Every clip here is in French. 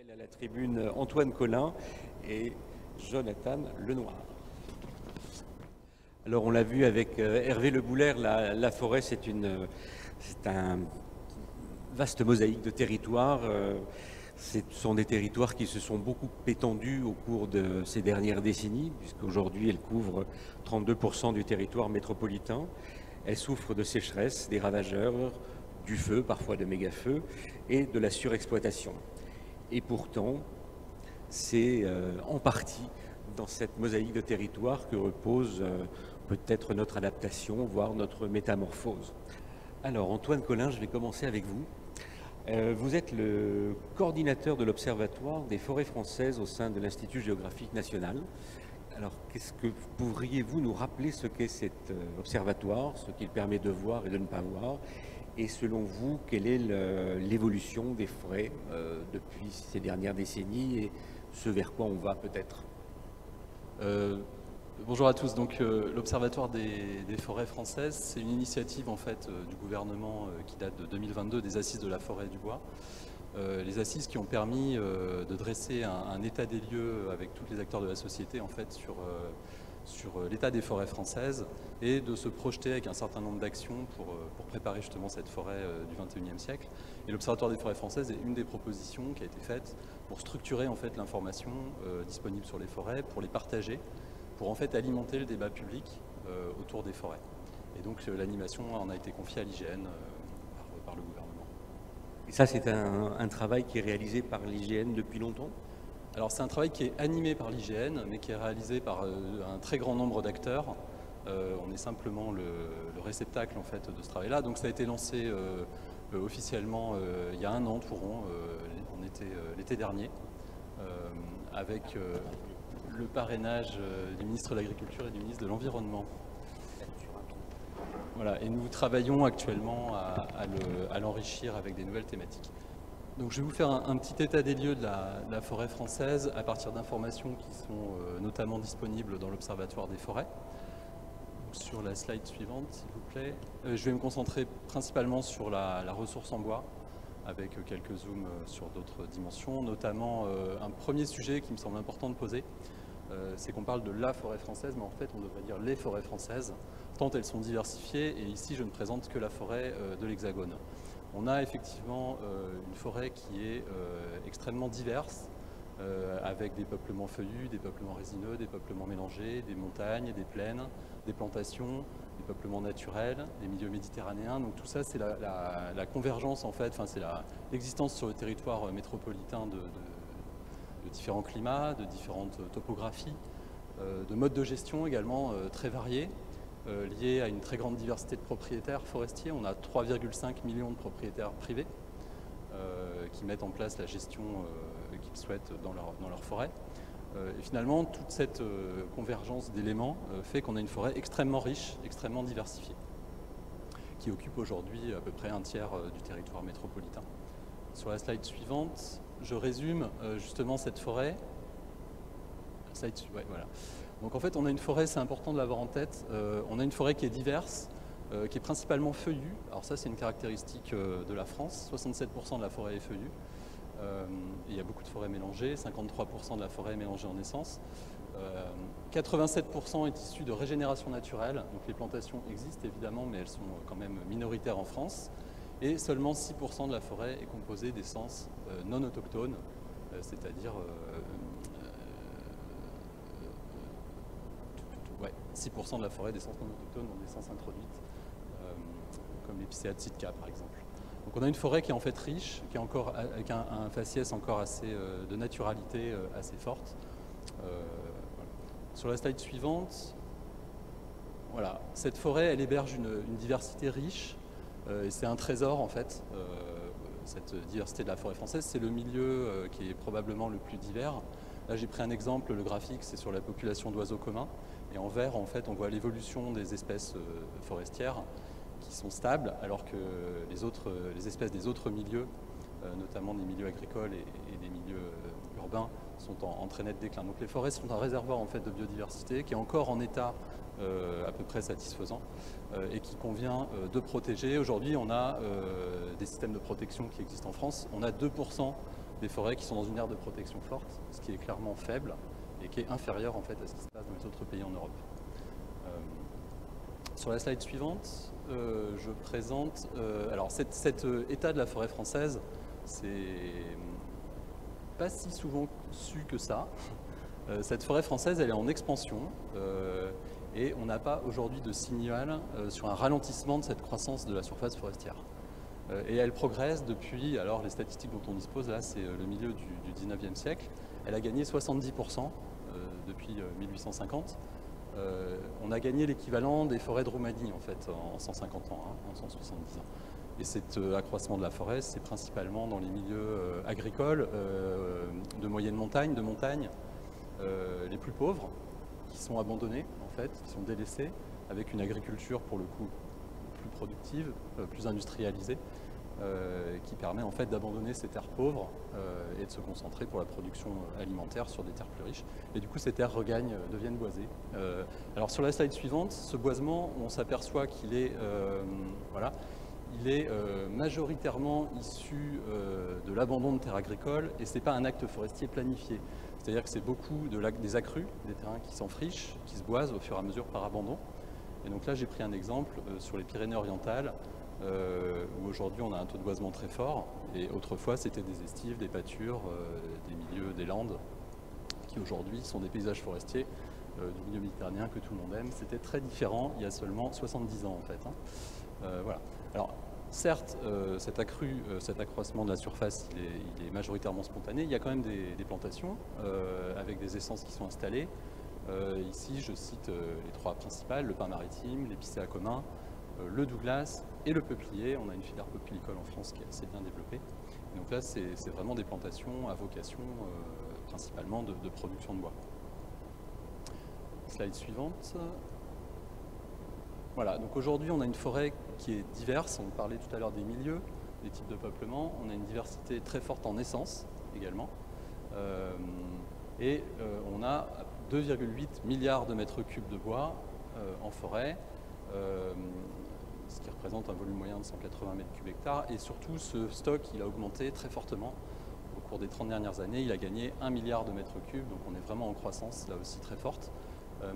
j'appelle à la tribune Antoine Collin et Jonathan Lenoir. Alors on l'a vu avec Hervé Le Boulaire, la forêt c'est un vaste mosaïque de territoires. Ce sont des territoires qui se sont beaucoup étendus au cours de ces dernières décennies, puisqu'aujourd'hui elle couvre 32% du territoire métropolitain. Elle souffre de sécheresse, des ravageurs, du feu, parfois de méga-feux, et de la surexploitation. Et pourtant, c'est en partie dans cette mosaïque de territoire que repose peut-être notre adaptation, voire notre métamorphose. Alors Antoine Collin, je vais commencer avec vous. Vous êtes le coordinateur de l'Observatoire des forêts françaises au sein de l'Institut géographique national. Alors, pourriez-vous nous rappeler ce qu'est cet observatoire, ce qu'il permet de voir et de ne pas voir, et selon vous, quelle est l'évolution des forêts depuis ces dernières décennies et ce vers quoi on va peut-être? Bonjour à tous. Donc, l'Observatoire des forêts françaises, c'est une initiative en fait du gouvernement qui date de 2022 des Assises de la forêt et du bois. Les assises qui ont permis de dresser un état des lieux avec tous les acteurs de la société en fait sur l'état des forêts françaises et de se projeter avec un certain nombre d'actions pour préparer justement cette forêt du XXIe siècle. Et l'Observatoire des forêts françaises est une des propositions qui a été faite pour structurer en fait l'information disponible sur les forêts, pour les partager, pour en fait alimenter le débat public autour des forêts. Et donc l'animation en a été confiée à l'IGN par le gouvernement. Et ça, c'est un travail qui est réalisé par l'IGN depuis longtemps? Alors c'est un travail qui est animé par l'IGN, mais qui est réalisé par un très grand nombre d'acteurs. On est simplement le réceptacle en fait de ce travail-là. Donc ça a été lancé officiellement il y a un an tout rond, l'été dernier, avec le parrainage du ministre de l'Agriculture et du ministre de l'Environnement. Voilà, et nous travaillons actuellement à l'enrichir avec des nouvelles thématiques. Donc je vais vous faire un petit état des lieux de la forêt française à partir d'informations qui sont notamment disponibles dans l'Observatoire des forêts. Sur la slide suivante, s'il vous plaît. Je vais me concentrer principalement sur la ressource en bois, avec quelques zooms sur d'autres dimensions, notamment un premier sujet qui me semble important de poser, c'est qu'on parle de la forêt française, mais en fait on devrait dire les forêts françaises, tant elles sont diversifiées, et ici je ne présente que la forêt de l'Hexagone. On a effectivement une forêt qui est extrêmement diverse, avec des peuplements feuillus, des peuplements résineux, des peuplements mélangés, des montagnes, des plaines, des plantations, des peuplements naturels, des milieux méditerranéens. Donc tout ça, c'est la convergence en fait, enfin, c'est l'existence sur le territoire métropolitain de différents climats, de différentes topographies, de modes de gestion également très variés, liés à une très grande diversité de propriétaires forestiers. On a 3,5 millions de propriétaires privés qui mettent en place la gestion qu'ils souhaitent dans leur forêt. Et finalement, toute cette convergence d'éléments fait qu'on a une forêt extrêmement riche, extrêmement diversifiée, qui occupe aujourd'hui à peu près un tiers du territoire métropolitain. Sur la slide suivante, je résume justement cette forêt. Ouais, voilà. Donc en fait, on a une forêt, c'est important de l'avoir en tête, on a une forêt qui est diverse, qui est principalement feuillue. Alors ça, c'est une caractéristique de la France. 67% de la forêt est feuillue. Il y a beaucoup de forêts mélangées, 53% de la forêt est mélangée en essence. 87% est issu de régénération naturelle. Donc les plantations existent évidemment, mais elles sont quand même minoritaires en France. Et seulement 6% de la forêt est composée d'essences non autochtones, c'est-à-dire 6% de la forêt d'essences non autochtones ont des essences introduites, comme l'épicéa de Sitka par exemple. Donc on a une forêt qui est en fait riche, qui est encore avec un faciès encore assez de naturalité assez forte. Voilà. Sur la slide suivante, voilà, cette forêt elle héberge une diversité riche et c'est un trésor en fait. Cette diversité de la forêt française, c'est le milieu qui est probablement le plus divers. Là j'ai pris un exemple, le graphique c'est sur la population d'oiseaux communs et en vert en fait on voit l'évolution des espèces forestières qui sont stables, alors que les espèces des autres milieux, notamment des milieux agricoles et des milieux urbains, sont en très net déclin. Donc les forêts sont un réservoir en fait de biodiversité qui est encore en état à peu près satisfaisant et qui convient de protéger. Aujourd'hui, on a des systèmes de protection qui existent en France. On a 2% des forêts qui sont dans une aire de protection forte, ce qui est clairement faible et qui est inférieur en fait à ce qui se passe dans les autres pays en Europe. Sur la slide suivante, je présente alors cet état de la forêt française, c'est pas si souvent su que ça. Cette forêt française, elle est en expansion et on n'a pas aujourd'hui de signal sur un ralentissement de cette croissance de la surface forestière. Et elle progresse depuis, alors les statistiques dont on dispose là, c'est le milieu du 19e siècle. Elle a gagné 70% depuis 1850. On a gagné l'équivalent des forêts de Roumanie en fait en 150 ans, hein, en 170 ans. Et cet accroissement de la forêt, c'est principalement dans les milieux agricoles, de moyenne montagne, les plus pauvres, qui sont abandonnés en fait, qui sont délaissés, avec une agriculture pour le coup plus productive, plus industrialisée, qui permet en fait d'abandonner ces terres pauvres et de se concentrer pour la production alimentaire sur des terres plus riches. Et du coup, ces terres deviennent boisées. Alors sur la slide suivante, ce boisement, on s'aperçoit qu'il est, voilà, il est majoritairement issu de l'abandon de terres agricoles et ce n'est pas un acte forestier planifié. C'est-à-dire que c'est beaucoup des accrus, des terrains qui s'enfrichent, qui se boisent au fur et à mesure par abandon. Et donc là, j'ai pris un exemple sur les Pyrénées-Orientales, où aujourd'hui on a un taux de boisement très fort. Et autrefois, c'était des estives, des pâtures, des milieux, des landes, qui aujourd'hui sont des paysages forestiers du milieu méditerranéen que tout le monde aime. C'était très différent il y a seulement 70 ans en fait. Voilà. Alors, certes, cet accroissement de la surface, il est majoritairement spontané. Il y a quand même des plantations avec des essences qui sont installées. Ici, je cite les trois principales, le pin maritime, l'épicéa commun, le Douglas et le peuplier. On a une filière peupliicole en France qui est assez bien développée. Et donc là, c'est vraiment des plantations à vocation principalement de production de bois. Slide suivante. Voilà, donc aujourd'hui, on a une forêt qui est diverse. On parlait tout à l'heure des milieux, des types de peuplement. On a une diversité très forte en essence également. On a 2,8 milliards de mètres cubes de bois en forêt, ce qui représente un volume moyen de 180 mètres cubes hectares. Et surtout, ce stock, il a augmenté très fortement au cours des 30 dernières années. Il a gagné 1 milliard de mètres cubes, donc on est vraiment en croissance, là aussi très forte.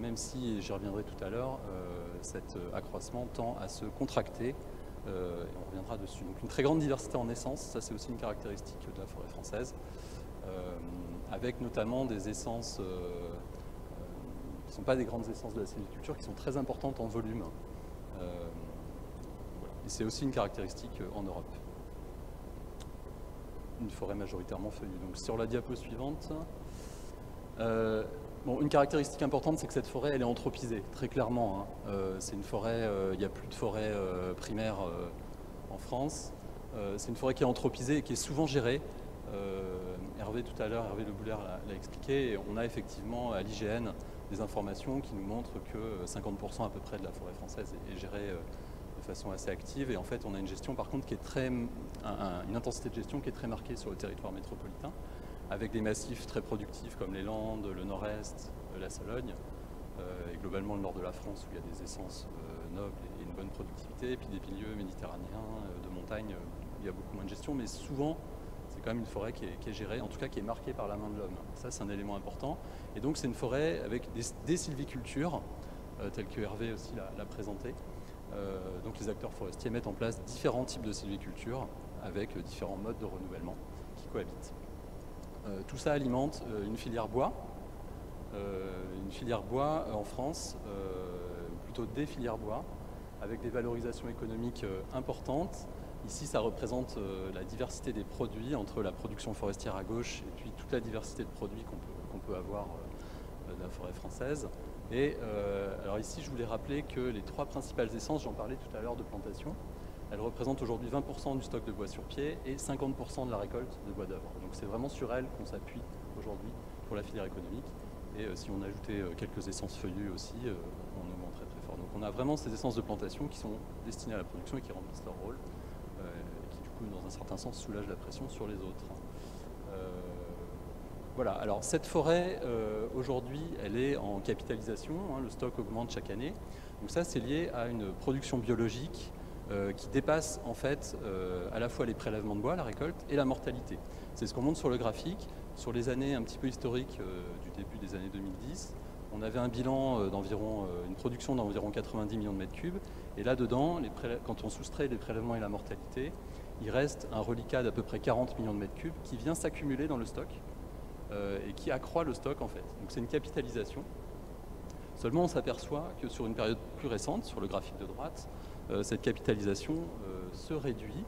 Même si, j'y reviendrai tout à l'heure, cet accroissement tend à se contracter, et on reviendra dessus. Donc une très grande diversité en essence, ça c'est aussi une caractéristique de la forêt française, avec notamment des essences qui ne sont pas des grandes essences de la sylviculture, qui sont très importantes en volume. Voilà. Et c'est aussi une caractéristique en Europe. Une forêt majoritairement feuillue. Donc sur la diapo suivante, bon, une caractéristique importante, c'est que cette forêt, elle est anthropisée, très clairement. Hein. C'est une forêt, il n'y a plus de forêt primaire en France. C'est une forêt qui est anthropisée et qui est souvent gérée. Hervé tout à l'heure, Hervé Le Boulaert l'a expliqué. Et on a effectivement à l'IGN des informations qui nous montrent que 50% à peu près de la forêt française est gérée de façon assez active. Et en fait, on a une gestion par contre qui est une intensité de gestion qui est très marquée sur le territoire métropolitain, avec des massifs très productifs comme les Landes, le Nord-Est, la Sologne, et globalement le nord de la France où il y a des essences nobles et une bonne productivité, et puis des milieux méditerranéens, de montagne, où il y a beaucoup moins de gestion, mais souvent c'est quand même une forêt qui est gérée, en tout cas qui est marquée par la main de l'homme. Ça c'est un élément important. Et donc c'est une forêt avec des sylvicultures, telles que Hervé aussi l'a présenté. Donc les acteurs forestiers mettent en place différents types de sylviculture avec différents modes de renouvellement qui cohabitent. Tout ça alimente une filière bois en France, plutôt des filières bois, avec des valorisations économiques importantes. Ici, ça représente la diversité des produits entre la production forestière à gauche et puis toute la diversité de produits qu'on peut avoir de la forêt française. Et alors ici, je voulais rappeler que les trois principales essences, j'en parlais tout à l'heure de plantation, elles représentent aujourd'hui 20% du stock de bois sur pied et 50% de la récolte de bois d'œuvre. Donc c'est vraiment sur elles qu'on s'appuie aujourd'hui pour la filière économique. Et si on ajoutait quelques essences feuillues aussi, on augmenterait très fort. Donc on a vraiment ces essences de plantation qui sont destinées à la production et qui remplissent leur rôle, et qui du coup, dans un certain sens, soulagent la pression sur les autres. Voilà, alors cette forêt, aujourd'hui, elle est en capitalisation, hein, le stock augmente chaque année. Donc ça, c'est lié à une production biologique qui dépasse en fait à la fois les prélèvements de bois, la récolte, et la mortalité. C'est ce qu'on montre sur le graphique. Sur les années un petit peu historiques du début des années 2010, on avait un bilan une production d'environ 90 millions de mètres cubes. Et là-dedans, quand on soustrait les prélèvements et la mortalité, il reste un reliquat d'à peu près 40 millions de mètres cubes qui vient s'accumuler dans le stock et qui accroît le stock en fait. Donc c'est une capitalisation. Seulement on s'aperçoit que sur une période plus récente, sur le graphique de droite, cette capitalisation se réduit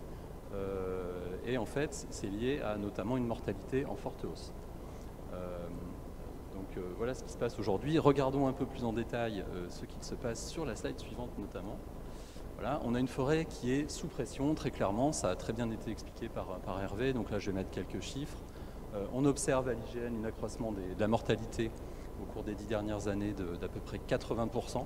et en fait c'est lié à notamment une mortalité en forte hausse. Voilà ce qui se passe aujourd'hui. Regardons un peu plus en détail ce qu'il se passe sur la slide suivante notamment. Voilà, on a une forêt qui est sous pression, très clairement, ça a très bien été expliqué par Hervé, donc là je vais mettre quelques chiffres. On observe à l'IGN un accroissement de la mortalité au cours des 10 dernières années d'à peu près 80%,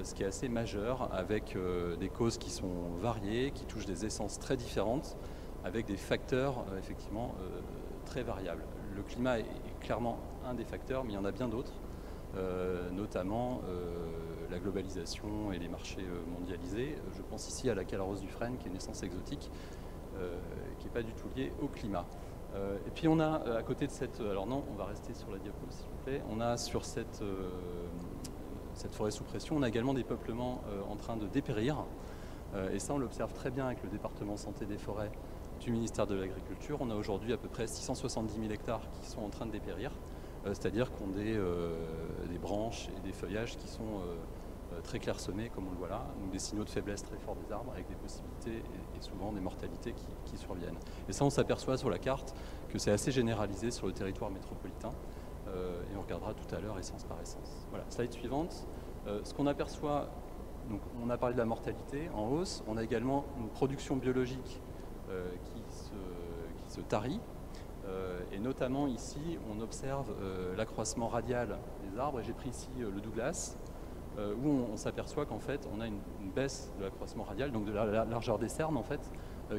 ce qui est assez majeur, avec des causes qui sont variées, qui touchent des essences très différentes, avec des facteurs effectivement très variables. Le climat est clairement un des facteurs, mais il y en a bien d'autres, notamment la globalisation et les marchés mondialisés. Je pense ici à la calarose du frêne, qui est une essence exotique, qui n'est pas du tout liée au climat. Et puis on a à côté de cette... Alors non, on va rester sur la diapo s'il vous plaît. On a sur cette forêt sous pression, on a également des peuplements en train de dépérir. Et ça on l'observe très bien avec le département santé des forêts du ministère de l'Agriculture. On a aujourd'hui à peu près 670 000 hectares qui sont en train de dépérir. C'est-à-dire qu'on a des branches et des feuillages qui sont très clairsemés, comme on le voit là, donc des signaux de faiblesse très forts des arbres, avec des possibilités et souvent des mortalités qui surviennent. Et ça, on s'aperçoit sur la carte que c'est assez généralisé sur le territoire métropolitain, et on regardera tout à l'heure essence par essence. Voilà, slide suivante. Ce qu'on aperçoit, donc on a parlé de la mortalité en hausse, on a également une production biologique qui se tarit. Et notamment ici, on observe l'accroissement radial des arbres. Et j'ai pris ici le Douglas, où on s'aperçoit qu'en fait, on a une baisse de l'accroissement radial, donc de la largeur des cernes, en fait,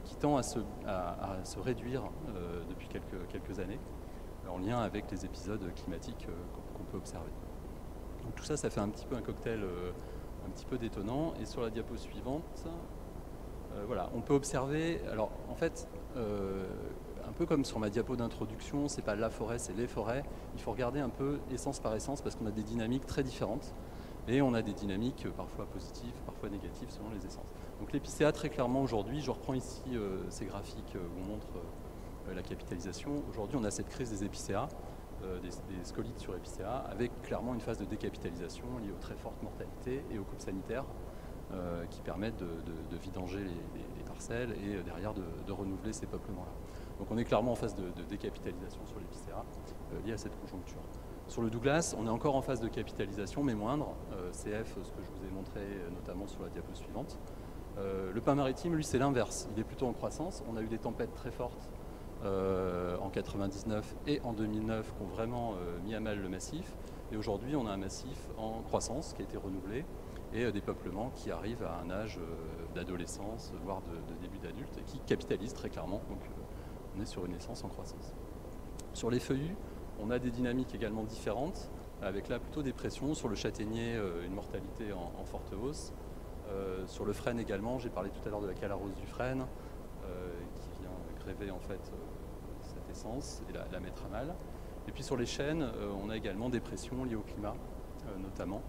qui tend à se réduire depuis quelques années, en lien avec les épisodes climatiques qu'on peut observer. Donc tout ça, ça fait un petit peu un cocktail un petit peu détonnant. Et sur la diapo suivante, voilà, on peut observer, alors en fait, un peu comme sur ma diapo d'introduction, c'est pas la forêt, c'est les forêts. Il faut regarder un peu essence par essence parce qu'on a des dynamiques très différentes et on a des dynamiques parfois positives, parfois négatives selon les essences. Donc l'épicéa, très clairement aujourd'hui, je reprends ici ces graphiques où on montre la capitalisation. Aujourd'hui, on a cette crise des épicéas, des scolites sur épicéa, avec clairement une phase de décapitalisation liée aux très fortes mortalités et aux coupes sanitaires qui permettent de vidanger les parcelles et derrière de renouveler ces peuplements-là. Donc on est clairement en phase de décapitalisation sur l'épicéa liée à cette conjoncture. Sur le Douglas, on est encore en phase de capitalisation, mais moindre. CF, ce que je vous ai montré notamment sur la diapo suivante. Le pin maritime, lui, c'est l'inverse. Il est plutôt en croissance. On a eu des tempêtes très fortes en 99 et en 2009 qui ont vraiment mis à mal le massif. Et aujourd'hui, on a un massif en croissance qui a été renouvelé et des peuplements qui arrivent à un âge d'adolescence, voire de début d'adulte, et qui capitalisent très clairement. Donc, on est sur une essence en croissance. Sur les feuillus, on a des dynamiques également différentes, avec là plutôt des pressions. Sur le châtaignier, une mortalité en forte hausse. Sur le frêne également, j'ai parlé tout à l'heure de la calarose du frêne, qui vient gréver en fait cette essence et la mettre à mal. Et puis sur les chênes, on a également des pressions liées au climat, notamment,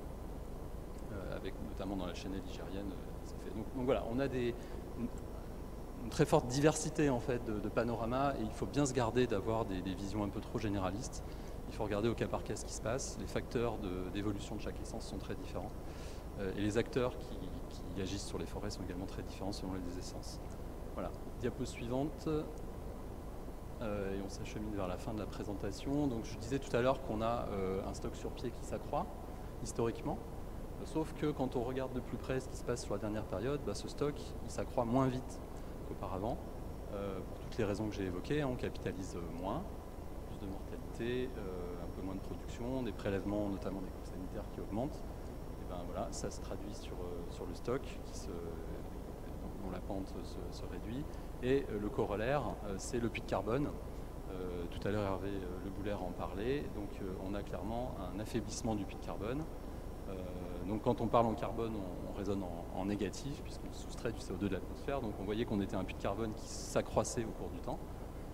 avec notamment dans la chaînée ligérienne. Donc voilà, on a une très forte diversité en fait de panoramas et il faut bien se garder d'avoir des visions un peu trop généralistes. Il faut regarder au cas par cas ce qui se passe. Les facteurs d'évolution de chaque essence sont très différents et les acteurs qui agissent sur les forêts sont également très différents selon les essences. Voilà, diapo suivante. Et on s'achemine vers la fin de la présentation. Donc je disais tout à l'heure qu'on a un stock sur pied qui s'accroît historiquement. Sauf que quand on regarde de plus près ce qui se passe sur la dernière période, ce stock il s'accroît moins vite qu'auparavant, pour toutes les raisons que j'ai évoquées. On capitalise moins, plus de mortalité, un peu moins de production, des prélèvements, notamment des coûts sanitaires qui augmentent. Et ben voilà, ça se traduit sur le stock dont la pente se réduit. Et le corollaire, c'est le puits de carbone. Tout à l'heure, Hervé Le Boulaire en parlait. Donc on a clairement un affaiblissement du puits de carbone. Donc quand on parle en carbone, on raisonne en négatif, puisqu'on soustrait du CO2 de l'atmosphère. Donc on voyait qu'on était un puits de carbone qui s'accroissait au cours du temps.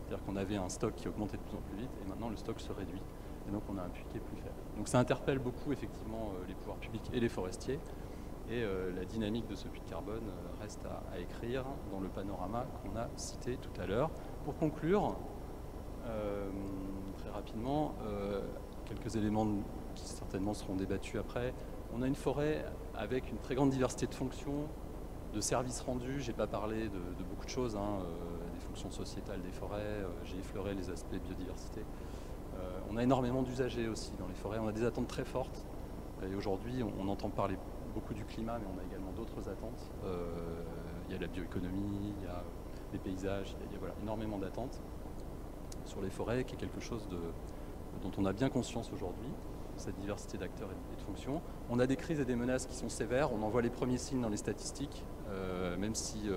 C'est-à-dire qu'on avait un stock qui augmentait de plus en plus vite et maintenant le stock se réduit. Et donc on a un puits qui est plus faible. Donc ça interpelle beaucoup effectivement les pouvoirs publics et les forestiers. Et la dynamique de ce puits de carbone reste à écrire dans le panorama qu'on a cité tout à l'heure. Pour conclure, très rapidement, quelques éléments qui certainement seront débattus après. On a une forêt avec une très grande diversité de fonctions, de services rendus. Je n'ai pas parlé de beaucoup de choses, des fonctions sociétales des forêts, j'ai effleuré les aspects de biodiversité. On a énormément d'usagers aussi dans les forêts, on a des attentes très fortes. Et aujourd'hui, on entend parler beaucoup du climat, mais on a également d'autres attentes. Il y a la bioéconomie, il y a les paysages, il y a voilà, énormément d'attentes sur les forêts, qui est quelque chose dont on a bien conscience aujourd'hui, cette diversité d'acteurs et de fonctions. On a des crises et des menaces qui sont sévères, on en voit les premiers signes dans les statistiques, même si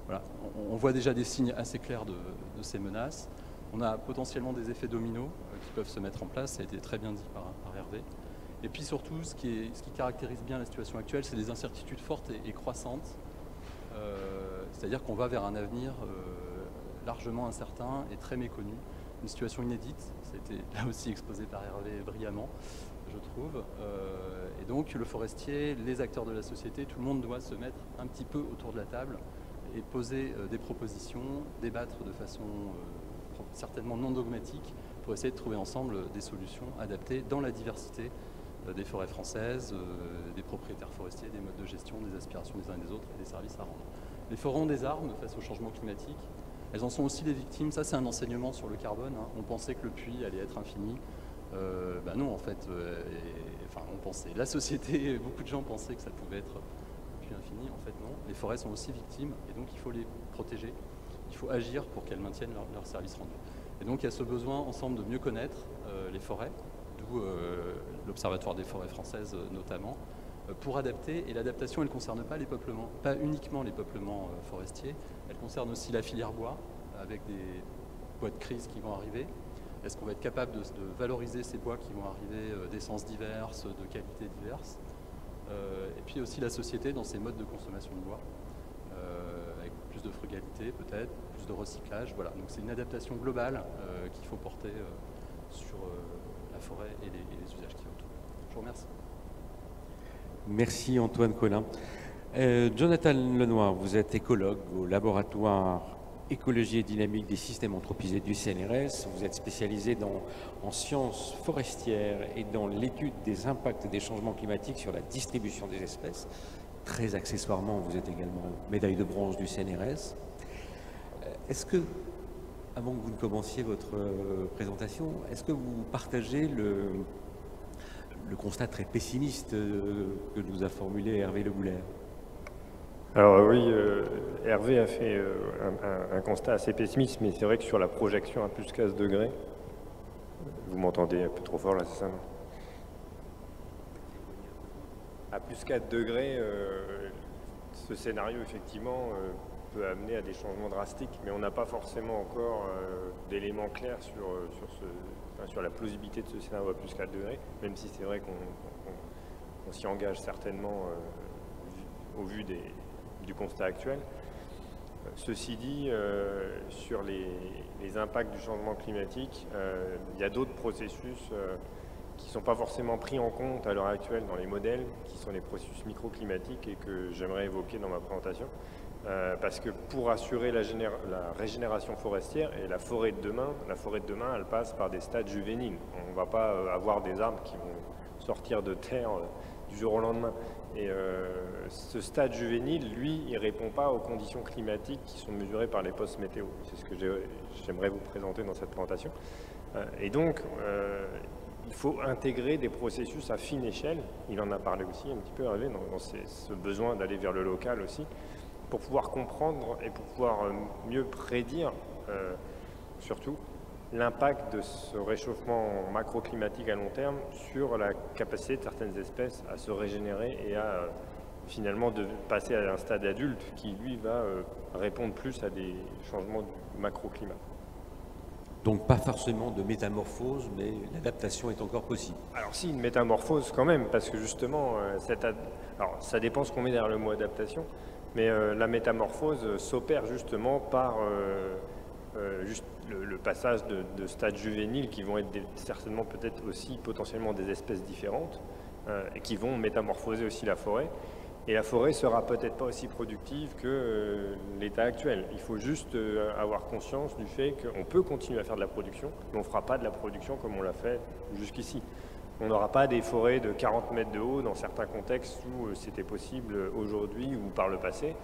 voilà, on voit déjà des signes assez clairs de ces menaces. On a potentiellement des effets dominos qui peuvent se mettre en place, ça a été très bien dit par Hervé. Et puis surtout, ce qui caractérise bien la situation actuelle, c'est des incertitudes fortes et croissantes. C'est-à-dire qu'on va vers un avenir largement incertain et très méconnu. Une situation inédite, ça a été là aussi exposé par Hervé brillamment, je trouve. Et donc le forestier, les acteurs de la société, tout le monde doit se mettre un petit peu autour de la table et poser des propositions, débattre de façon certainement non dogmatique pour essayer de trouver ensemble des solutions adaptées dans la diversité des forêts françaises, des propriétaires forestiers, des modes de gestion, des aspirations des uns et des autres et des services à rendre. Les forêts ont des armes face au changement climatique. Elles en sont aussi les victimes. Ça, c'est un enseignement sur le carbone. On pensait que le puits allait être infini. Non, en fait, on pensait. La société, beaucoup de gens pensaient que ça pouvait être un puits infini. En fait, non. Les forêts sont aussi victimes et donc il faut les protéger. Il faut agir pour qu'elles maintiennent leur service rendu. Et donc il y a ce besoin ensemble de mieux connaître les forêts, d'où l'Observatoire des forêts françaises notamment, pour adapter. Et l'adaptation, elle ne concerne pas les peuplements, pas uniquement les peuplements forestiers, elle concerne aussi la filière bois, avec des bois de crise qui vont arriver. Est-ce qu'on va être capable de valoriser ces bois qui vont arriver d'essences diverses, de qualités diverses, et puis aussi la société dans ses modes de consommation de bois, avec plus de frugalité peut-être, plus de recyclage. Voilà. Donc c'est une adaptation globale qu'il faut porter sur la forêt et les usages qui autour. Je vous remercie. Merci Antoine Collin. Jonathan Lenoir, vous êtes écologue au laboratoire Écologie et dynamique des systèmes anthropisés du CNRS. Vous êtes spécialisé en sciences forestières et dans l'étude des impacts des changements climatiques sur la distribution des espèces. Très accessoirement, vous êtes également médaille de bronze du CNRS. Est-ce que, avant que vous ne commenciez votre présentation, est-ce que vous partagez le constat très pessimiste que nous a formulé Hervé Le Boulaert? Alors oui, Hervé a fait un constat assez pessimiste, mais c'est vrai que sur la projection à plus 15 degrés, vous m'entendez un peu trop fort là, c'est ça, non? À plus 4 degrés, ce scénario effectivement peut amener à des changements drastiques, mais on n'a pas forcément encore d'éléments clairs sur la plausibilité de ce scénario à plus 4 degrés, même si c'est vrai qu'on s'y engage certainement au vu du constat actuel. Ceci dit, sur les impacts du changement climatique, il y a d'autres processus qui ne sont pas forcément pris en compte à l'heure actuelle dans les modèles, qui sont les processus microclimatiques et que j'aimerais évoquer dans ma présentation. Parce que pour assurer la régénération forestière et la forêt de demain, elle passe par des stades juvéniles. On ne va pas avoir des arbres qui vont sortir de terre du jour au lendemain. Et ce stade juvénile, lui, il ne répond pas aux conditions climatiques qui sont mesurées par les postes météo. C'est ce que j'aimerais vous présenter dans cette présentation. Et donc, il faut intégrer des processus à fine échelle. Il en a parlé aussi un petit peu, Hervé, dans ce besoin d'aller vers le local aussi, pour pouvoir comprendre et pour pouvoir mieux prédire, surtout, l'impact de ce réchauffement macroclimatique à long terme sur la capacité de certaines espèces à se régénérer et à finalement de passer à un stade adulte qui, lui, va répondre plus à des changements du macroclimat. Donc pas forcément de métamorphose, mais l'adaptation est encore possible. Alors si, une métamorphose quand même, parce que justement, alors ça dépend ce qu'on met derrière le mot adaptation, mais la métamorphose s'opère justement par juste le passage de stades juvéniles qui vont être certainement peut-être aussi potentiellement des espèces différentes et qui vont métamorphoser aussi la forêt. Et la forêt sera peut-être pas aussi productive que l'état actuel. Il faut juste avoir conscience du fait qu'on peut continuer à faire de la production, mais on ne fera pas de la production comme on l'a fait jusqu'ici. On n'aura pas des forêts de 40 mètres de haut dans certains contextes où c'était possible aujourd'hui ou par le passé.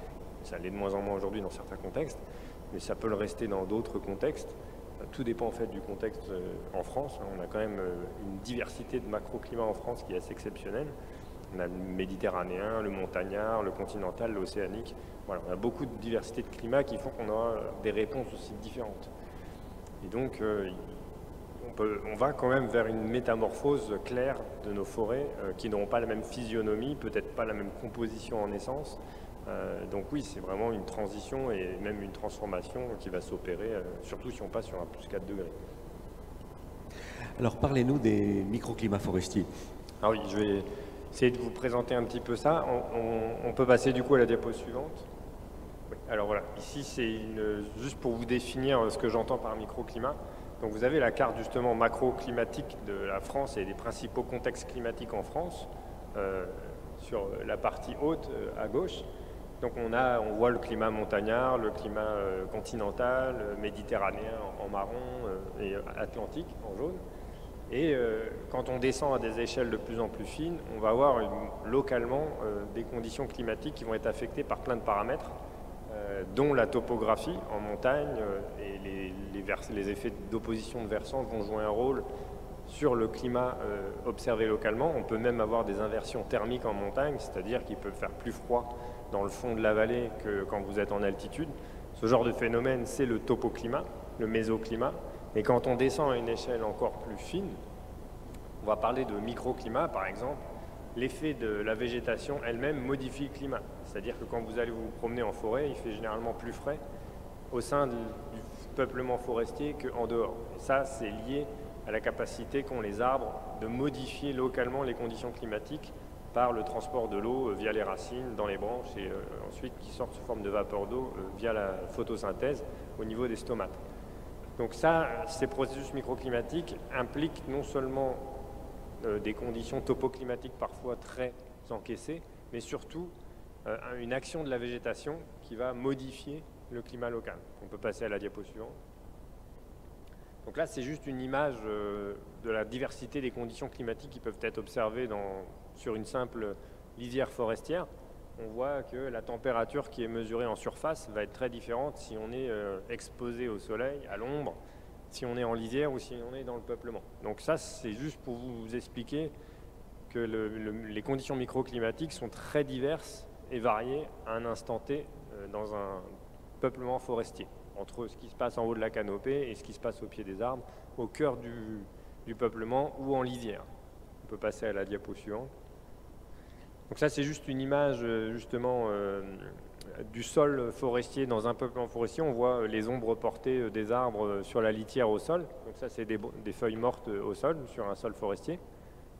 Ça l'est de moins en moins aujourd'hui dans certains contextes, mais ça peut le rester dans d'autres contextes. Tout dépend en fait du contexte en France. On a quand même une diversité de macroclimats en France qui est assez exceptionnelle. On a le méditerranéen, le montagnard, le continental, l'océanique. Voilà, on a beaucoup de diversité de climats qui font qu'on aura des réponses aussi différentes. Et donc, on va quand même vers une métamorphose claire de nos forêts qui n'auront pas la même physionomie, peut-être pas la même composition en essence. Donc oui, c'est vraiment une transition et même une transformation qui va s'opérer, surtout si on passe sur un plus 4 degrés. Alors parlez-nous des microclimats forestiers. Ah oui, je vais essayer de vous présenter un petit peu ça. On peut passer du coup à la diapo suivante. Oui. Alors voilà, ici c'est juste pour vous définir ce que j'entends par microclimat. Donc vous avez la carte justement macroclimatique de la France et des principaux contextes climatiques en France sur la partie haute à gauche. Donc on voit le climat montagnard, le climat continental, méditerranéen en marron et atlantique en jaune. Et quand on descend à des échelles de plus en plus fines, on va avoir localement des conditions climatiques qui vont être affectées par plein de paramètres, dont la topographie en montagne et les effets d'opposition de versants vont jouer un rôle sur le climat observé localement. On peut même avoir des inversions thermiques en montagne, c'est-à-dire qu'il peut faire plus froid dans le fond de la vallée que quand vous êtes en altitude. Ce genre de phénomène, c'est le topoclimat, le mésoclimat. Et quand on descend à une échelle encore plus fine, on va parler de microclimat par exemple. L'effet de la végétation elle-même modifie le climat. C'est-à-dire que quand vous allez vous promener en forêt, il fait généralement plus frais au sein du peuplement forestier qu'en dehors. Et ça, c'est lié à la capacité qu'ont les arbres de modifier localement les conditions climatiques par le transport de l'eau via les racines dans les branches et ensuite qui sortent sous forme de vapeur d'eau via la photosynthèse au niveau des stomates. Donc ça, ces processus microclimatiques impliquent non seulement des conditions topoclimatiques parfois très encaissées, mais surtout une action de la végétation qui va modifier le climat local. On peut passer à la diapo suivante. Donc là, c'est juste une image de la diversité des conditions climatiques qui peuvent être observées sur une simple lisière forestière. On voit que la température qui est mesurée en surface va être très différente si on est exposé au soleil, à l'ombre, si on est en lisière ou si on est dans le peuplement. Donc ça, c'est juste pour vous expliquer que les conditions microclimatiques sont très diverses et variées à un instant T dans un peuplement forestier, entre ce qui se passe en haut de la canopée et ce qui se passe au pied des arbres, au cœur du peuplement ou en lisière. On peut passer à la diapo suivante. Donc ça, c'est juste une image justement du sol forestier dans un peuplement forestier. On voit les ombres portées des arbres sur la litière au sol. Donc ça, c'est des feuilles mortes au sol, sur un sol forestier.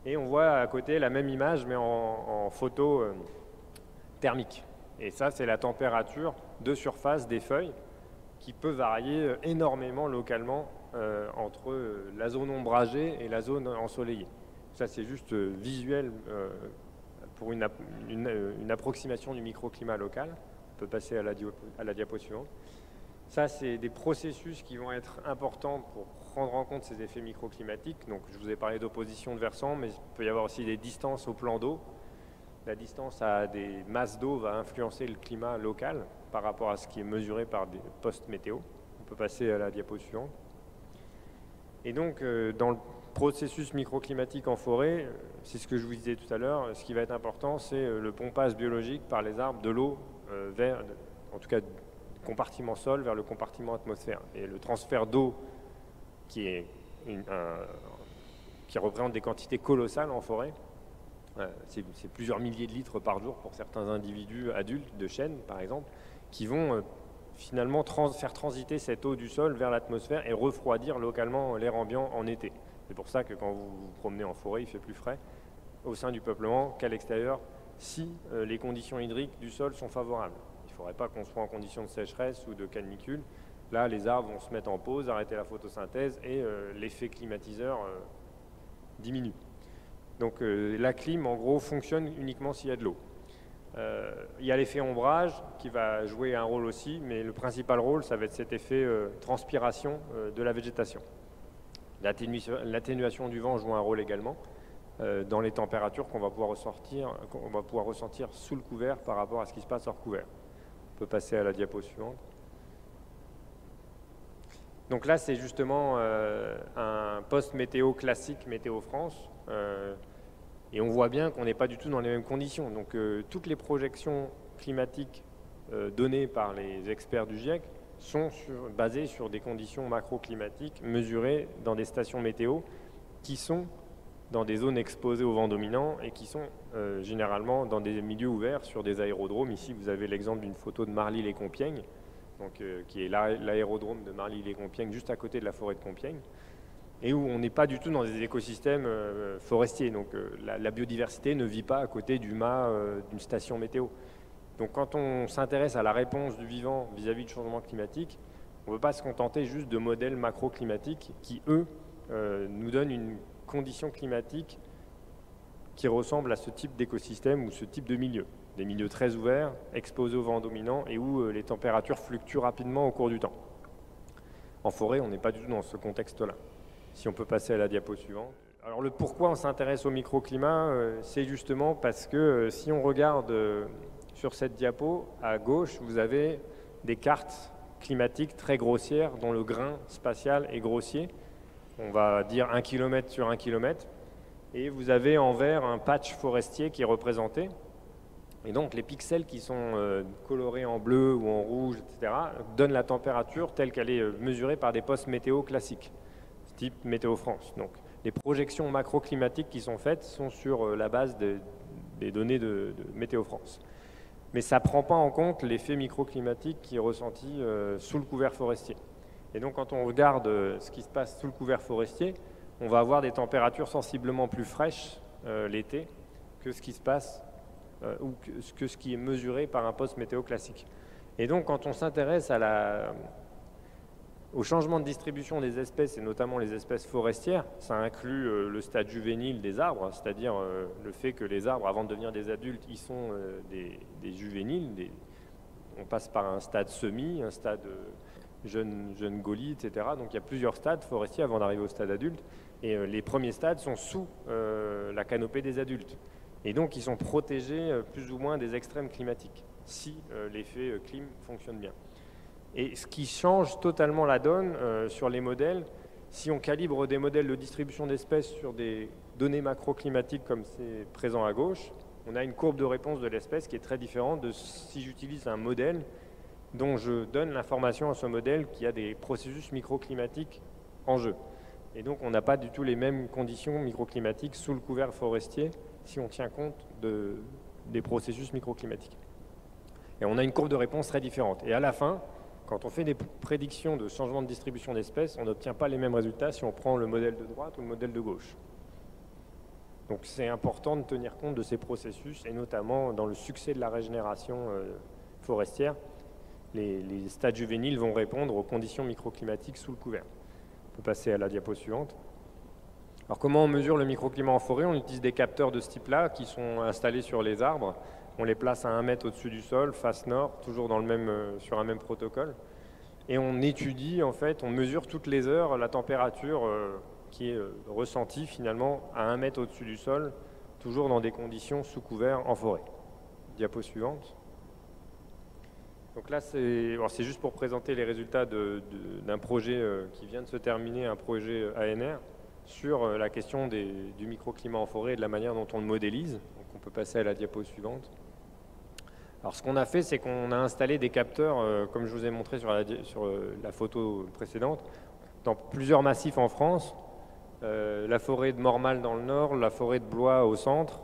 Et on voit à côté la même image, mais en photo thermique. Et ça, c'est la température de surface des feuilles qui peut varier énormément localement entre la zone ombragée et la zone ensoleillée. Ça, c'est juste visuel pour une approximation du microclimat local. On peut passer à la diapo suivante. Ça, c'est des processus qui vont être importants pour prendre en compte ces effets microclimatiques. Donc, je vous ai parlé d'opposition de versants, mais il peut y avoir aussi des distances au plan d'eau. La distance à des masses d'eau va influencer le climat local par rapport à ce qui est mesuré par des postes météo. On peut passer à la diapo suivante. Et donc, dans le processus microclimatique en forêt, c'est ce que je vous disais tout à l'heure, ce qui va être important, c'est le pompage biologique par les arbres de l'eau vers, en tout cas, du compartiment sol vers le compartiment atmosphère. Et le transfert d'eau qui représente des quantités colossales en forêt, c'est plusieurs milliers de litres par jour pour certains individus adultes de chênes, par exemple, qui vont finalement faire transiter cette eau du sol vers l'atmosphère et refroidir localement l'air ambiant en été. C'est pour ça que quand vous vous promenez en forêt, il fait plus frais au sein du peuplement qu'à l'extérieur si les conditions hydriques du sol sont favorables. Il ne faudrait pas qu'on soit en condition de sécheresse ou de canicule là, les arbres vont se mettre en pause, arrêter la photosynthèse et l'effet climatiseur diminue. Donc la clim, en gros, fonctionne uniquement s'il y a de l'eau. Il y a l'effet ombrage qui va jouer un rôle aussi, mais le principal rôle, ça va être cet effet transpiration de la végétation. L'atténuation du vent joue un rôle également dans les températures qu'on va pouvoir ressentir sous le couvert par rapport à ce qui se passe hors couvert. On peut passer à la diapo suivante. Donc là, c'est justement un post météo classique Météo France. Et on voit bien qu'on n'est pas du tout dans les mêmes conditions. Donc toutes les projections climatiques données par les experts du GIEC sont basées sur des conditions macroclimatiques mesurées dans des stations météo qui sont dans des zones exposées au vent dominant et qui sont généralement dans des milieux ouverts sur des aérodromes. Ici, vous avez l'exemple d'une photo de Marly-les-Compiègnes, qui est l'aérodrome de Marly-les-Compiègnes, juste à côté de la forêt de Compiègne, et où on n'est pas du tout dans des écosystèmes forestiers. Donc la biodiversité ne vit pas à côté du mât d'une station météo. Donc quand on s'intéresse à la réponse du vivant vis-à-vis du changement climatique, on ne peut pas se contenter juste de modèles macroclimatiques qui, eux, nous donnent une condition climatique qui ressemble à ce type d'écosystème ou ce type de milieu. Des milieux très ouverts, exposés au vent dominant et où les températures fluctuent rapidement au cours du temps. En forêt, on n'est pas du tout dans ce contexte-là. Si on peut passer à la diapo suivante. Alors le pourquoi on s'intéresse au microclimat, c'est justement parce que si on regarde sur cette diapo, à gauche, vous avez des cartes climatiques très grossières dont le grain spatial est grossier. On va dire 1 km sur 1 km. Et vous avez en vert un patch forestier qui est représenté. Et donc les pixels qui sont colorés en bleu ou en rouge, etc., donnent la température telle qu'elle est mesurée par des postes météo classiques, type Météo France. Donc les projections macroclimatiques qui sont faites sont sur la base des données de Météo France. Mais ça ne prend pas en compte l'effet microclimatique qui est ressenti sous le couvert forestier. Et donc quand on regarde ce qui se passe sous le couvert forestier, on va avoir des températures sensiblement plus fraîches l'été que ce qui se passe ou que ce qui est mesuré par un poste météo classique. Et donc quand on s'intéresse au changement de distribution des espèces, et notamment les espèces forestières, ça inclut le stade juvénile des arbres, c'est-à-dire le fait que les arbres, avant de devenir des adultes, ils sont des juvéniles. On passe par un stade semi, un stade jeune gaulie, etc. Donc il y a plusieurs stades forestiers avant d'arriver au stade adulte. Et les premiers stades sont sous la canopée des adultes. Et donc ils sont protégés plus ou moins des extrêmes climatiques, si l'effet clim fonctionne bien. Et ce qui change totalement la donne sur les modèles, si on calibre des modèles de distribution d'espèces sur des données macroclimatiques comme c'est présent à gauche, on a une courbe de réponse de l'espèce qui est très différente de si j'utilise un modèle dont je donne l'information à ce modèle qui a des processus microclimatiques en jeu. Et donc on n'a pas du tout les mêmes conditions microclimatiques sous le couvert forestier si on tient compte des processus microclimatiques. Et on a une courbe de réponse très différente. Et à la fin, quand on fait des prédictions de changement de distribution d'espèces, on n'obtient pas les mêmes résultats si on prend le modèle de droite ou le modèle de gauche. Donc c'est important de tenir compte de ces processus, et notamment dans le succès de la régénération forestière, les stades juvéniles vont répondre aux conditions microclimatiques sous le couvert. On peut passer à la diapo suivante. Alors comment on mesure le microclimat en forêt? On utilise des capteurs de ce type-là qui sont installés sur les arbres. On les place à 1 mètre au-dessus du sol, face nord, toujours sur un même protocole. Et on étudie, en fait, on mesure toutes les heures la température qui est ressentie finalement à 1 mètre au-dessus du sol, toujours dans des conditions sous couvert en forêt. Diapo suivante. Donc là, c'est juste pour présenter les résultats d'un projet qui vient de se terminer, un projet ANR, sur la question du microclimat en forêt et de la manière dont on le modélise. Donc on peut passer à la diapo suivante. Alors ce qu'on a fait, c'est qu'on a installé des capteurs, comme je vous ai montré sur la photo précédente, dans plusieurs massifs en France. La forêt de Mormal dans le nord, la forêt de Blois au centre,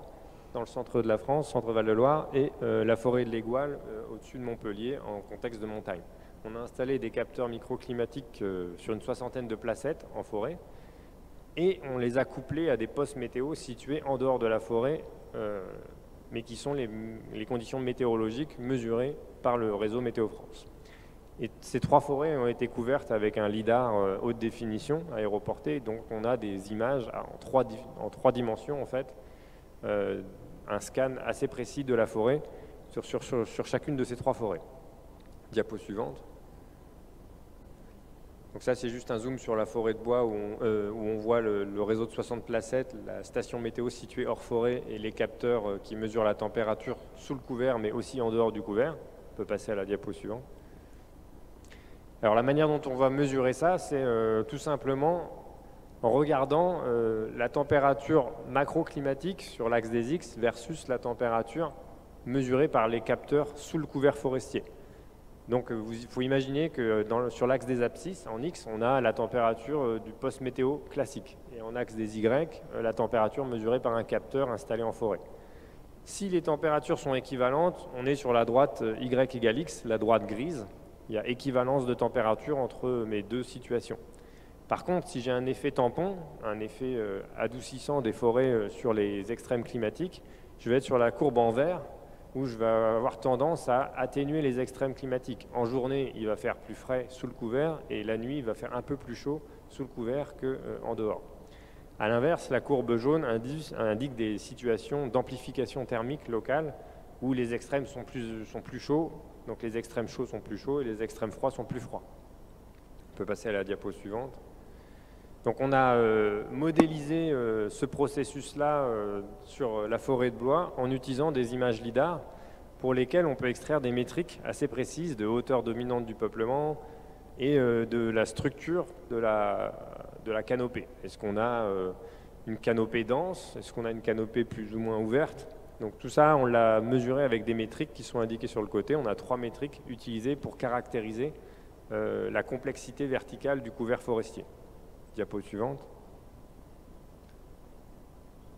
dans le centre de la France, centre-Val de Loire, et la forêt de l'Égual au-dessus de Montpellier, en contexte de montagne. On a installé des capteurs microclimatiques sur une 60aine de placettes en forêt, et on les a couplés à des postes météo situés en dehors de la forêt, mais qui sont les conditions météorologiques mesurées par le réseau Météo France. Et ces 3 forêts ont été couvertes avec un lidar haute définition aéroporté, donc on a des images en 3 dimensions en fait, un scan assez précis de la forêt sur chacune de ces 3 forêts. Diapo suivante. Donc ça c'est juste un zoom sur la forêt de bois où on voit le réseau de 60 placettes, la station météo située hors forêt et les capteurs qui mesurent la température sous le couvert mais aussi en dehors du couvert. On peut passer à la diapo suivante. Alors la manière dont on va mesurer ça, c'est tout simplement en regardant la température macroclimatique sur l'axe des X versus la température mesurée par les capteurs sous le couvert forestier. Donc il faut imaginer que sur l'axe des abscisses, en X, on a la température du poste météo classique. Et en axe des Y, la température mesurée par un capteur installé en forêt. Si les températures sont équivalentes, on est sur la droite Y égale X, la droite grise. Il y a équivalence de température entre mes 2 situations. Par contre, si j'ai un effet tampon, un effet adoucissant des forêts sur les extrêmes climatiques, je vais être sur la courbe en vert, où je vais avoir tendance à atténuer les extrêmes climatiques. En journée, il va faire plus frais sous le couvert, et la nuit, il va faire un peu plus chaud sous le couvert qu'en dehors. A l'inverse, la courbe jaune indique des situations d'amplification thermique locale, où les extrêmes sont plus chauds, donc les extrêmes chauds sont plus chauds et les extrêmes froids sont plus froids. On peut passer à la diapo suivante. Donc on a modélisé ce processus-là sur la forêt de bois en utilisant des images LIDAR pour lesquelles on peut extraire des métriques assez précises de hauteur dominante du peuplement et de la structure de la canopée. Est-ce qu'on a une canopée dense? Est-ce qu'on a une canopée plus ou moins ouverte? Donc tout ça, on l'a mesuré avec des métriques qui sont indiquées sur le côté. On a 3 métriques utilisées pour caractériser la complexité verticale du couvert forestier. Diapo suivante.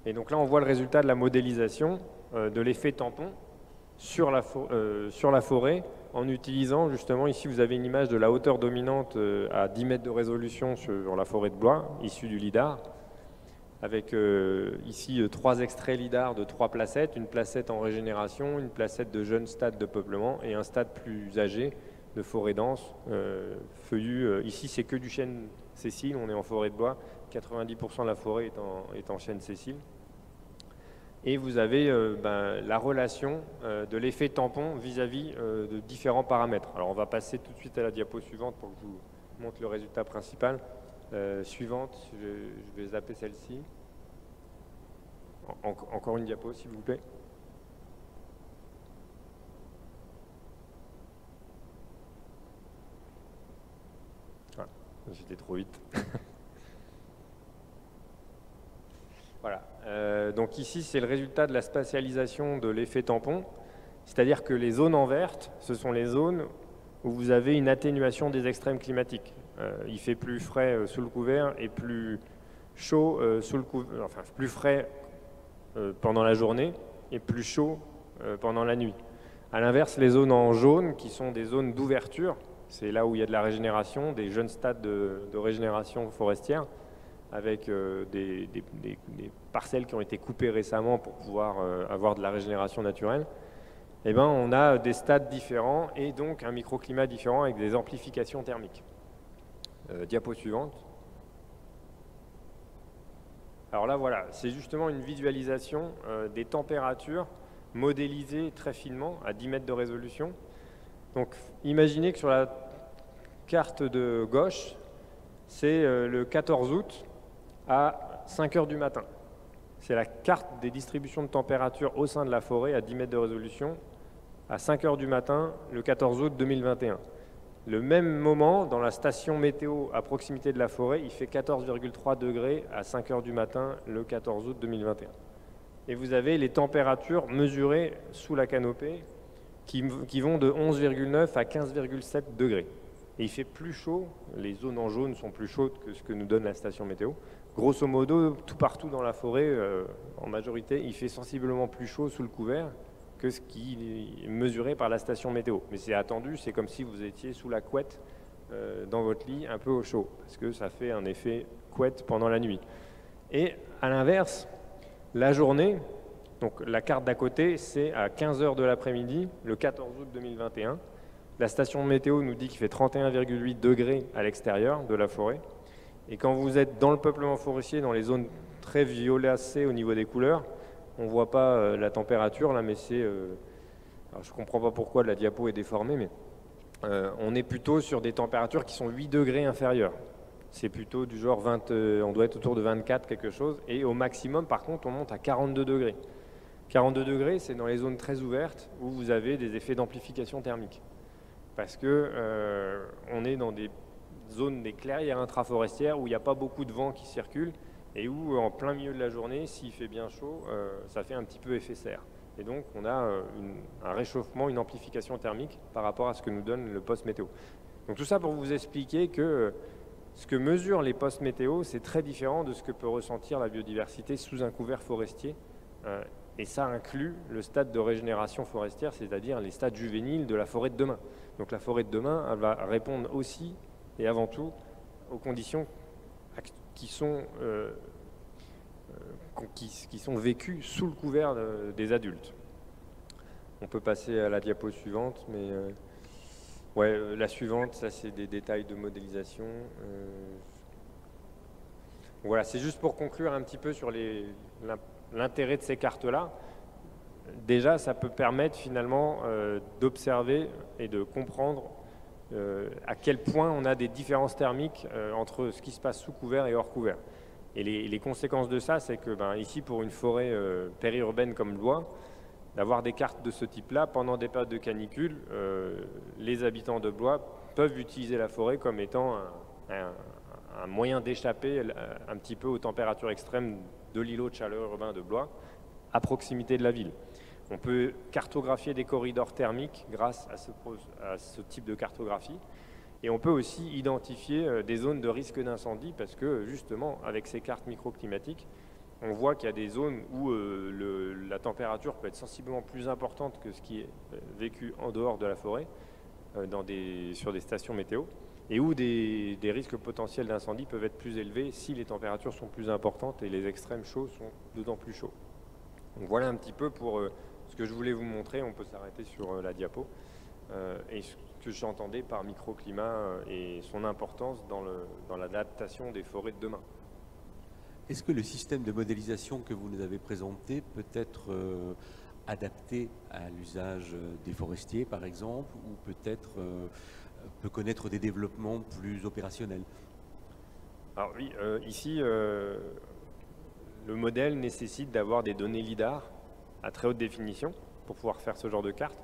Et donc là, on voit le résultat de la modélisation de l'effet tampon sur la forêt en utilisant justement, ici vous avez une image de la hauteur dominante à 10 mètres de résolution sur la forêt de bois, issue du lidar, avec ici 3 extraits lidar de 3 placettes, une placette en régénération, une placette de jeune stade de peuplement et un stade plus âgé de forêt dense, feuillue. Ici, c'est que du chêne sessile, on est en forêt de bois, 90% de la forêt est en chêne sessile. Et vous avez la relation de l'effet tampon vis-à-vis de différents paramètres. Alors on va passer tout de suite à la diapo suivante pour que je vous montre le résultat principal. Suivante, je vais zapper celle-ci. Encore une diapo, s'il vous plaît. Ah, j'étais trop vite. Voilà. Donc ici, c'est le résultat de la spatialisation de l'effet tampon. C'est-à-dire que les zones en verte, ce sont les zones où vous avez une atténuation des extrêmes climatiques. Il fait plus frais sous le couvert et plus chaud enfin plus frais pendant la journée et plus chaud pendant la nuit. A l'inverse, les zones en jaune, qui sont des zones d'ouverture, c'est là où il y a de la régénération, des jeunes stades de régénération forestière, avec des parcelles qui ont été coupées récemment pour pouvoir avoir de la régénération naturelle. Eh ben, on a des stades différents et donc un microclimat différent avec des amplifications thermiques. Diapo suivante. Alors là, voilà, c'est justement une visualisation des températures modélisées très finement à 10 mètres de résolution. Donc, imaginez que sur la carte de gauche, c'est le 14 août à 5 heures du matin. C'est la carte des distributions de température au sein de la forêt à 10 mètres de résolution à 5 heures du matin le 14 août 2021. Le même moment, dans la station météo à proximité de la forêt, il fait 14,3 degrés à 5 heures du matin le 14 août 2021. Et vous avez les températures mesurées sous la canopée qui vont de 11,9 à 15,7 degrés. Et il fait plus chaud, les zones en jaune sont plus chaudes que ce que nous donne la station météo. Grosso modo, tout partout dans la forêt, en majorité, il fait sensiblement plus chaud sous le couvert que ce qui est mesuré par la station météo. Mais c'est attendu, c'est comme si vous étiez sous la couette dans votre lit, un peu au chaud, parce que ça fait un effet couette pendant la nuit. Et à l'inverse, la journée, donc la carte d'à côté, c'est à 15 heures de l'après-midi, le 14 août 2021. La station météo nous dit qu'il fait 31,8 degrés à l'extérieur de la forêt. Et quand vous êtes dans le peuplement forestier, dans les zones très violacées au niveau des couleurs, on ne voit pas la température là, mais c'est... alors je ne comprends pas pourquoi la diapo est déformée, mais on est plutôt sur des températures qui sont 8 degrés inférieures. C'est plutôt du genre 20, on doit être autour de 24 quelque chose, et au maximum par contre on monte à 42 degrés. 42 degrés, c'est dans les zones très ouvertes où vous avez des effets d'amplification thermique. Parce que on est dans des zones, des clairières intraforestières où il n'y a pas beaucoup de vent qui circule et où en plein milieu de la journée, s'il fait bien chaud, ça fait un petit peu effet serre. Et donc on a un réchauffement, une amplification thermique par rapport à ce que nous donne le poste météo. Donc tout ça pour vous expliquer que ce que mesurent les postes météo, c'est très différent de ce que peut ressentir la biodiversité sous un couvert forestier. Et ça inclut le stade de régénération forestière, c'est-à-dire les stades juvéniles de la forêt de demain. Donc la forêt de demain, elle va répondre aussi et avant tout aux conditions qui sont vécues sous le couvert des adultes. On peut passer à la diapo suivante, mais ouais, la suivante, ça c'est des détails de modélisation. Voilà, c'est juste pour conclure un petit peu sur l'intérêt de ces cartes-là. Déjà, ça peut permettre finalement d'observer et de comprendre à quel point on a des différences thermiques entre ce qui se passe sous couvert et hors couvert. Et les conséquences de ça, c'est que ici, pour une forêt périurbaine comme Blois, d'avoir des cartes de ce type-là, pendant des périodes de canicule, les habitants de Blois peuvent utiliser la forêt comme étant un moyen d'échapper un petit peu aux températures extrêmes de l'îlot de chaleur urbain de Blois, à proximité de la ville. On peut cartographier des corridors thermiques grâce à ce type de cartographie. Et on peut aussi identifier des zones de risque d'incendie parce que justement, avec ces cartes microclimatiques, on voit qu'il y a des zones où la température peut être sensiblement plus importante que ce qui est vécu en dehors de la forêt, sur des stations météo, et où des risques potentiels d'incendie peuvent être plus élevés si les températures sont plus importantes et les extrêmes chauds sont d'autant plus chauds. Donc voilà un petit peu pour ce que je voulais vous montrer. On peut s'arrêter sur la diapo. Et ce que j'entendais par microclimat et son importance dans l'adaptation des forêts de demain. Est-ce que le système de modélisation que vous nous avez présenté peut être adapté à l'usage des forestiers, par exemple, ou peut-être peut connaître des développements plus opérationnels? Alors oui, ici, le modèle nécessite d'avoir des données LIDAR à très haute définition pour pouvoir faire ce genre de carte.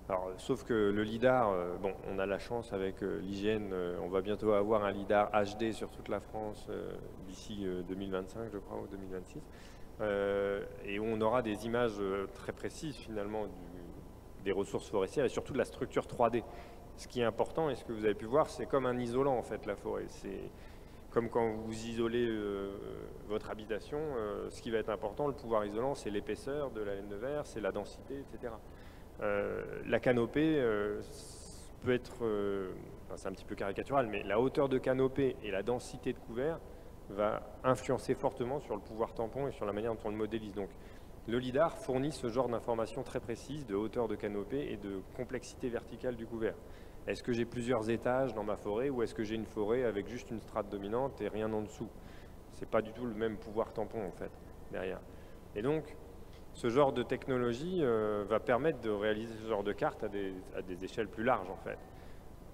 Alors, sauf que le LIDAR, bon, on a la chance avec l'IGN, on va bientôt avoir un LIDAR HD sur toute la France d'ici 2025, je crois, ou 2026, et où on aura des images très précises finalement des ressources forestières et surtout de la structure 3D. Ce qui est important, et ce que vous avez pu voir, c'est comme un isolant en fait, la forêt. C'est comme quand vous isolez votre habitation, ce qui va être important, le pouvoir isolant, c'est l'épaisseur de la laine de verre, c'est la densité, etc. La canopée peut être, enfin, c'est un petit peu caricatural, mais la hauteur de canopée et la densité de couvert va influencer fortement sur le pouvoir tampon et sur la manière dont on le modélise. Donc, le LIDAR fournit ce genre d'informations très précises de hauteur de canopée et de complexité verticale du couvert. Est-ce que j'ai plusieurs étages dans ma forêt ou est-ce que j'ai une forêt avec juste une strate dominante et rien en dessous? C'est pas du tout le même pouvoir tampon en fait derrière. Et donc, ce genre de technologie va permettre de réaliser ce genre de cartes à des échelles plus larges en fait.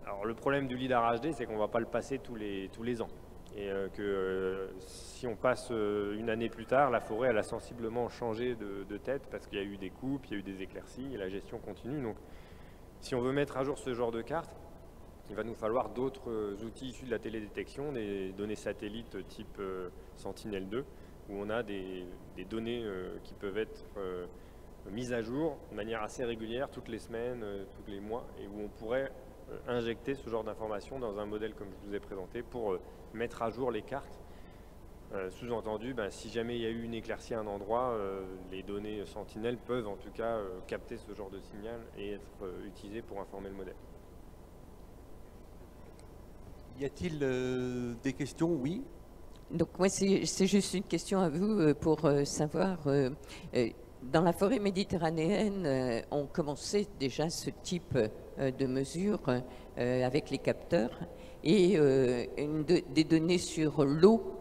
Alors le problème du LIDAR HD, c'est qu'on ne va pas le passer tous les ans. Et que si on passe une année plus tard, la forêt elle a sensiblement changé de tête parce qu'il y a eu des coupes, il y a eu des éclaircies et la gestion continue. Donc si on veut mettre à jour ce genre de carte, il va nous falloir d'autres outils issus de la télédétection, des données satellites type Sentinel-2, où on a des données qui peuvent être mises à jour de manière assez régulière, toutes les semaines, tous les mois, et où on pourrait injecter ce genre d'informations dans un modèle comme je vous ai présenté pour mettre à jour les cartes. Sous-entendu, si jamais il y a eu une éclaircie à un endroit, les données Sentinel peuvent en tout cas capter ce genre de signal et être utilisées pour informer le modèle. Y a-t-il des questions? Oui. Donc moi, c'est juste une question à vous pour savoir, dans la forêt méditerranéenne, on commençait déjà ce type de mesure avec les capteurs et des données sur l'eau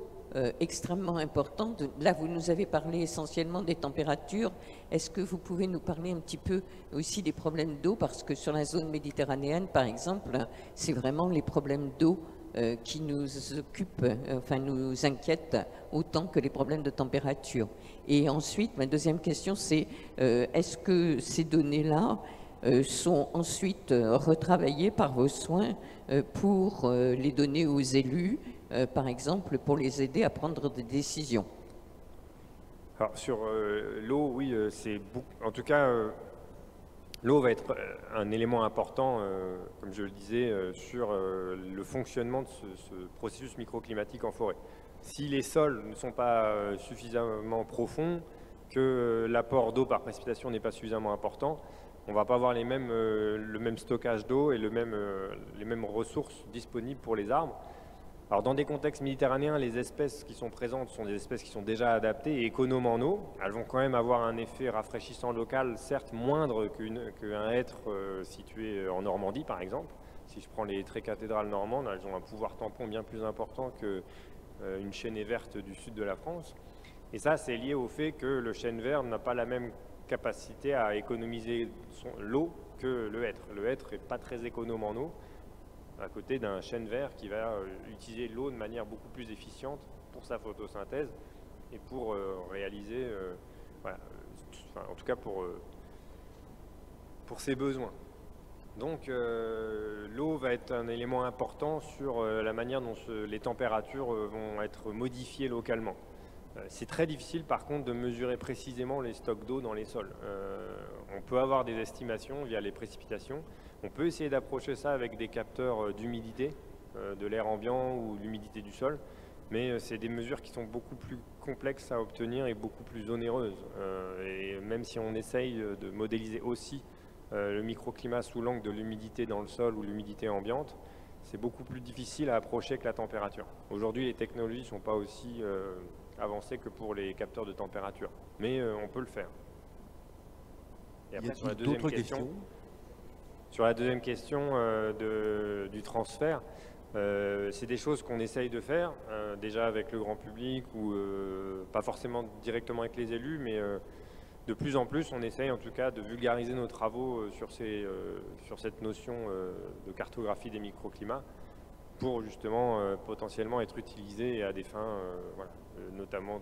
extrêmement importantes. Là, vous nous avez parlé essentiellement des températures. Est-ce que vous pouvez nous parler un petit peu aussi des problèmes d'eau? Parce que sur la zone méditerranéenne, par exemple, c'est vraiment les problèmes d'eau qui nous occupent, enfin nous inquiètent autant que les problèmes de température. Et ensuite, ma deuxième question, c'est est-ce que ces données-là sont ensuite retravaillées par vos soins pour les donner aux élus, par exemple, pour les aider à prendre des décisions? Alors sur l'eau, oui, en tout cas, l'eau va être un élément important, comme je le disais, sur le fonctionnement de ce processus microclimatique en forêt. Si les sols ne sont pas suffisamment profonds, que l'apport d'eau par précipitation n'est pas suffisamment important, on ne va pas avoir le même stockage d'eau et les mêmes ressources disponibles pour les arbres. Alors dans des contextes méditerranéens, les espèces qui sont présentes sont des espèces qui sont déjà adaptées et économes en eau. Elles vont quand même avoir un effet rafraîchissant local, certes moindre qu'un hêtre situé en Normandie par exemple. Si je prends les traits cathédrales normandes, elles ont un pouvoir tampon bien plus important qu'une chênaie verte du sud de la France. Et ça, c'est lié au fait que le chêne vert n'a pas la même capacité à économiser l'eau que le hêtre. Le hêtre n'est pas très économe en eau, à côté d'un chêne vert qui va utiliser l'eau de manière beaucoup plus efficiente pour sa photosynthèse et pour réaliser, voilà, en tout cas pour ses besoins. Donc l'eau va être un élément important sur la manière dont les températures vont être modifiées localement. C'est très difficile par contre de mesurer précisément les stocks d'eau dans les sols. On peut avoir des estimations via les précipitations. On peut essayer d'approcher ça avec des capteurs d'humidité, de l'air ambiant ou l'humidité du sol, mais c'est des mesures qui sont beaucoup plus complexes à obtenir et beaucoup plus onéreuses. Et même si on essaye de modéliser aussi le microclimat sous l'angle de l'humidité dans le sol ou l'humidité ambiante, c'est beaucoup plus difficile à approcher que la température. Aujourd'hui, les technologies ne sont pas aussi avancées que pour les capteurs de température, mais on peut le faire. Et après, sur la deuxième question, du transfert, c'est des choses qu'on essaye de faire, déjà avec le grand public ou pas forcément directement avec les élus, mais de plus en plus, on essaye en tout cas de vulgariser nos travaux sur cette notion de cartographie des microclimats pour justement potentiellement être utilisé à des fins, voilà, notamment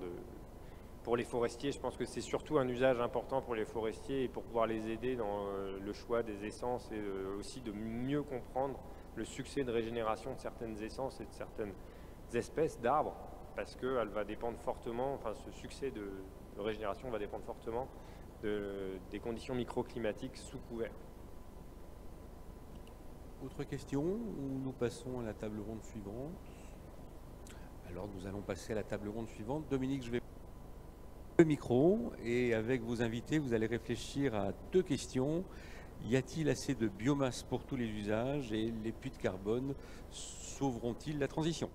pour les forestiers. Je pense que c'est surtout un usage important pour les forestiers et pour pouvoir les aider dans le choix des essences et aussi de mieux comprendre le succès de régénération de certaines essences et de certaines espèces d'arbres, parce qu'elle va dépendre fortement, enfin ce succès de régénération va dépendre fortement des conditions microclimatiques sous couvert. Autre question, ou nous passons à la table ronde suivante? Alors nous allons passer à la table ronde suivante. Dominique, je vais le micro et avec vos invités, vous allez réfléchir à deux questions. Y a-t-il assez de biomasse pour tous les usages et les puits de carbone sauveront-ils la transition?